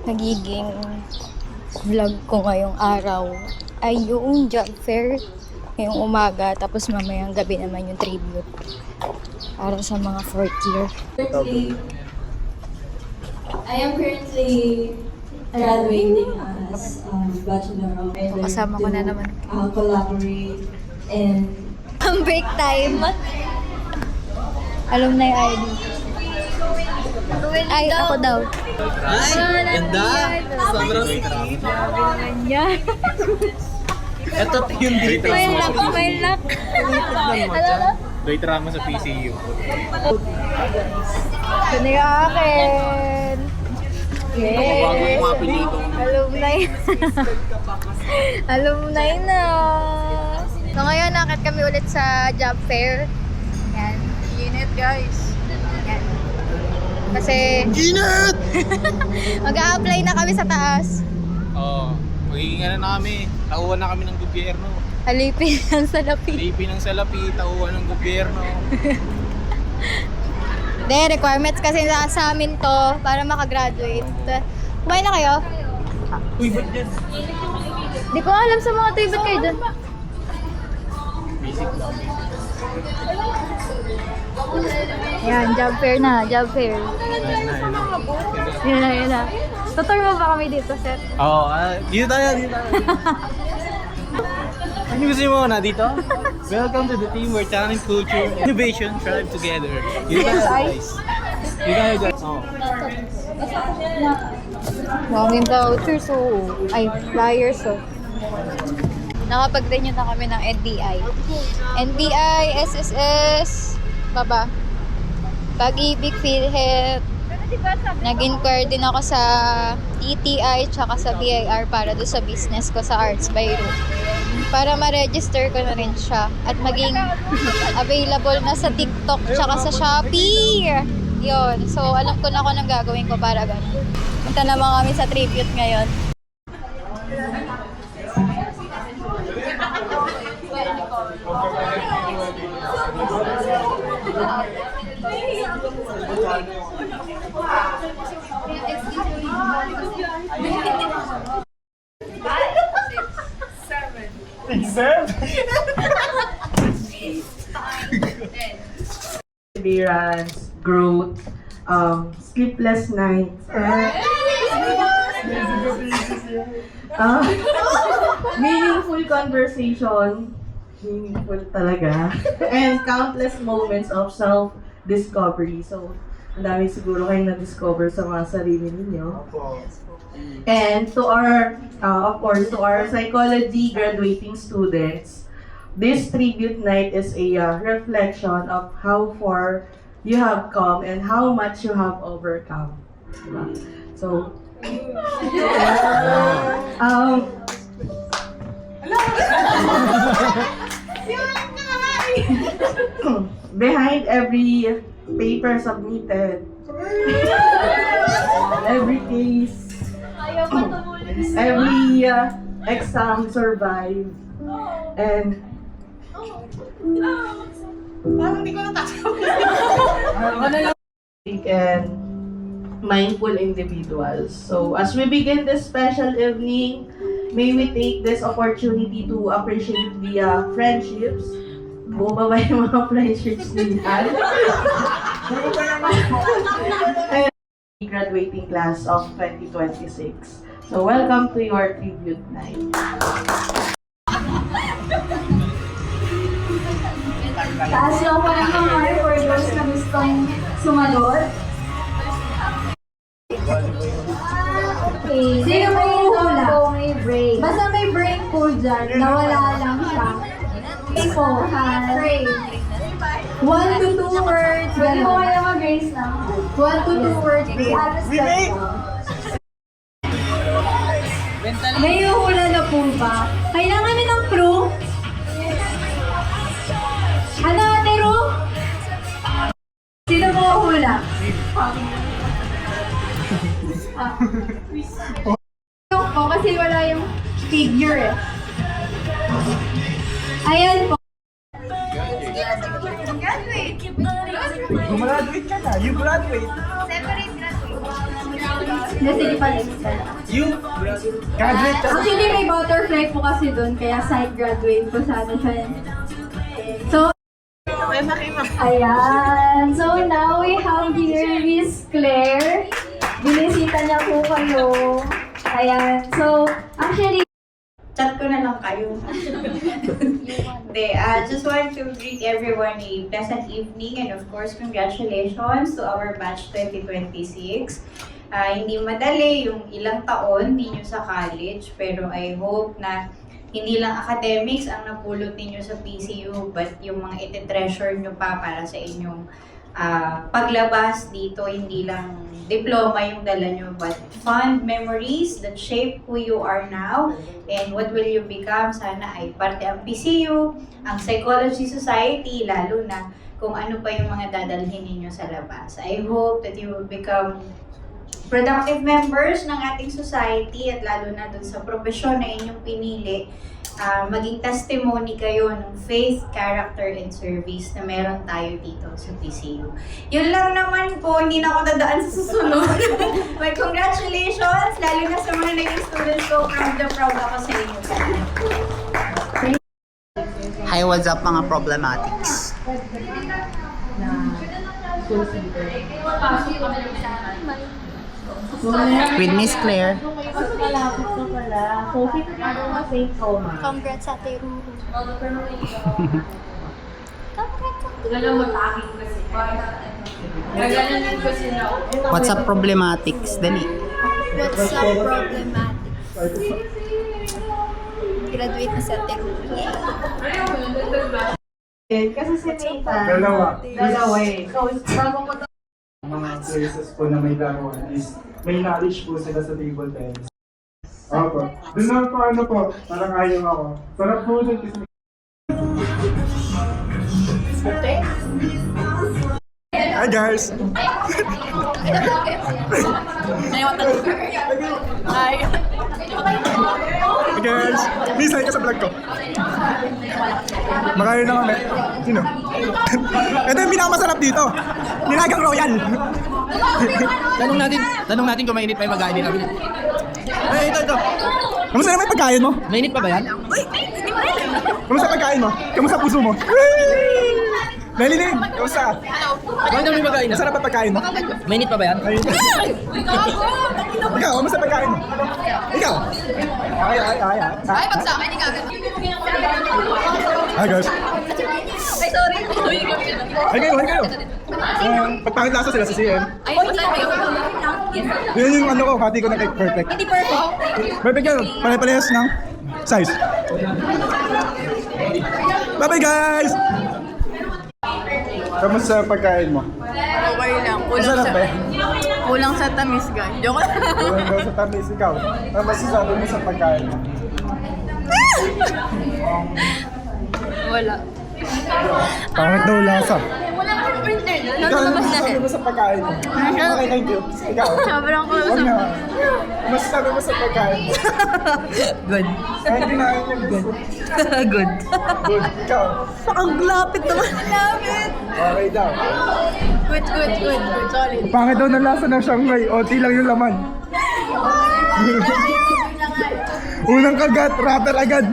nagiging vlog ko ngayong araw ay yung job fair ngayong umaga, tapos mamayang gabi naman yung tribute para sa mga 4th year. I am currently graduating as Bachelor of Art. Kasama ko na naman. Collaborate and Ang break time. Alumni ID. Ay, ako daw. Ay, ganda! Sobrang sweet. Naman yan. Ito yung dito. May luck, may luck. Ano na? Doy drama sa PCU. Ito na yung akin. Bago Yes! yung apelyido. Alumni. Alumni na. So ngayon, nakit kami ulit sa job fair. Yan. Init, guys. Yan. Kasi Init! mag-a-apply na kami sa taas. Oo. Magiging ano na kami. Tauhan na kami ng gobyerno. Alipin ang salapi. Lipi ng salapi, tauhan ng gobyerno. Hindi, requirements kasi sa amin to para makagraduate. Kumain na kayo? Uy, ba't yan? Di ko alam sa mga tribute kayo dun. Basic lang. Yan, job fair na, job fair. Yan na, yan na. Tutor mo ba kami dito, sir? Oo, dito tayo, dito tayo. Ano gusto mo na dito? Welcome to the team where talent, culture, and innovation thrive together. Dito tayo, guys. Dito tayo, guys. Oo. Maraming vouchers, oh. Ay, flyers, oh. Nakapag-renew na kami ng NBI. NBI, SSS, baba. Pag-ibig, PhilHealth. Nag-inquire din ako sa TTI tsaka sa BIR para do sa business ko sa Arts by Root. Para ma-register ko na rin siya at maging available na sa TikTok tsaka sa Shopee. Yun. So, alam ko na kung anong gagawin ko para ganun. Punta naman kami sa tribute ngayon. Perseverance, growth, sleepless nights, meaningful conversation, meaningful talaga, and countless moments of self-discovery. So, ang dami siguro kayong na-discover sa mga sarili ninyo. And to our, of course, to our psychology graduating students, this tribute night is a reflection of how far you have come and how much you have overcome. Diba? So, behind every paper submitted, every case, every exam survived, and and mindful individuals. So as we begin this special evening, may we take this opportunity to appreciate the friendships. Bumaba yung mga friendships nila. And graduating class of 2026. So welcome to your tribute night. taas lang po ng kamay for those na gustong sumagot. Okay. Sino may hula? May brain. Basta may brain po dyan, nawala lang siya. Okay po, has 1 to 2 words. Pwede mo kaya mag-raise na. 1 to 2 words. May hula na po ba? Kailangan na ng proof? Ano, Ate Ru? Sino mo hula? Po, kasi wala yung figure eh. Ayan po. Graduate ka na. You graduate. Separate graduate. Sige pa next time. You graduate ka. Actually, may butterfly po kasi doon, kaya side graduate po sana siya. So, ayan. So, now we have here Miss Claire. Binisita niya po kayo. Ayan. So, actually, Chat ko na lang kayo. Just want to greet everyone a pleasant evening and of course, congratulations to our batch 2026. Hindi madali yung ilang taon ninyo sa college, pero I hope na hindi lang academics ang napulot ninyo sa PCU, but yung mga iti-treasure nyo pa para sa inyong paglabas dito, hindi lang diploma yung dala nyo, but fond memories that shape who you are now and what will you become. Sana ay parte ang PCU, ang Psychology Society, lalo na kung ano pa yung mga dadalhin ninyo sa labas. I hope that you will become productive members ng ating society at lalo na dun sa profesyon na inyong pinili. Maging testimony kayo ng faith, character, and service na meron tayo dito sa PCU. Yun lang naman po, hindi na ako dadaan sa susunod. But congratulations, lalo na sa mga naging students ko, proud na proud ako sa inyo. Hi, what's up mga problematics? With Miss Claire. Malapit ko pala. So, sino na mga safe ko, ma? Congrats sa Teru. What's up problematics? Dali. What's up, problematic? Graduate na sa Teru. Kasi si Nathan. Dalawa. Eh. So, bago ko to. Mga places po na may laruan is may knowledge po sila sa table tennis. Opo. Doon na po ano po, parang ayaw ako. Sarap po doon kasi Hi guys! Hi guys! Please like ka sa vlog ko. Makain na kami. Sino? Ito yung pinakamasarap dito. Nilagang royal. Tanong natin kung mainit pa yung mag-ainin namin. Ay, ito. Kamusta naman yung pagkain mo? Mainit pa ba yan? Kamusta pagkain mo? Kamusta puso mo? Nalilig! Kamusta? Bakit naman yung mag-ainin? Masarap ang pagkain mo? Mainit pa ba yan? Ay. Ikaw, kamusta pagkain mo? Ikaw? Ay. Ay, pag sa akin, hindi ka agad. Hi guys! Ay, sorry. Hi kayo! Pagpangit lasa sila sa CM. Ay, masaya kayo. Yun yung ano ko, hati ko na cake perfect. Hindi perfect. Perfect yan, pare-parehas ng size. Bye-bye guys! Kamusta ang pagkain mo? Okay lang. Masarap ba yan? Kulang sa tamis, guys. Joke lang. Kulang daw sa tamis ikaw. Ano masasabi mo sa pagkain mo? Wala. Pangit daw lasa. Wala ka sa printer. Ikaw, ano masasabi mo sa pagkain mo? Okay, thank you. Ikaw? Sobrang close Huwag sa... na. Ano masasabi mo sa pagkain mo? Good. Kahit kinain yung good. Good. Good. Ikaw? Ang lapit naman. Lapit. Okay daw. Good. Solid. Pangit daw ng lasa ng Shanghai. Oti lang yung laman. Unang kagat, rapper agad.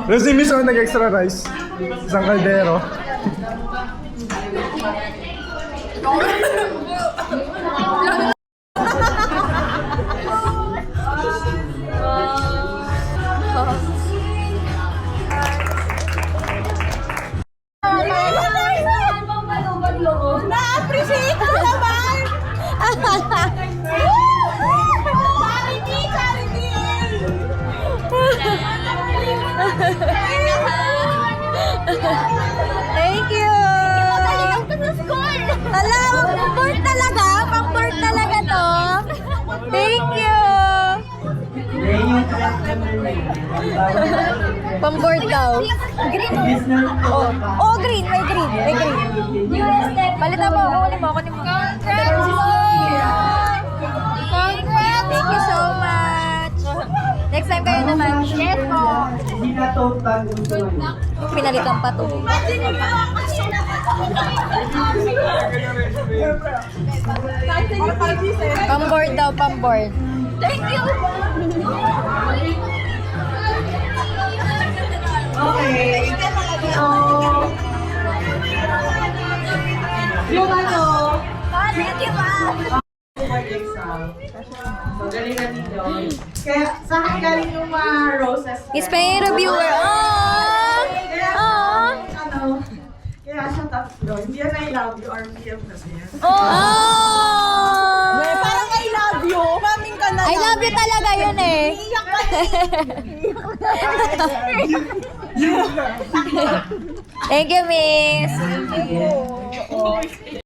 Tapos si Miss nag-extra rice. Isang kaldero. Na-appreciate ko naman! Thank you! Hala, pang-board talaga? Pang-board talaga to? Thank you! Pang-board daw. Green. Oh, green. May green. Palitan mo. Kunin mo. Congrats! Thank you so much. Next time kayo naman. Yes po. Pinalitan pa to. Pamboard daw, pamboard. Okay. So, yung ano, mag-exam. So, galing na ninyo. Kaya, sa akin galing yung mga roses. Is reviewer. Oh! Kaya, Oh! ano, kaya siya tatlo. Hindi yan I love you or BM kasi yan. Oh! Parang I love you. Maming ka na I love you talaga yun eh. Thank you, miss.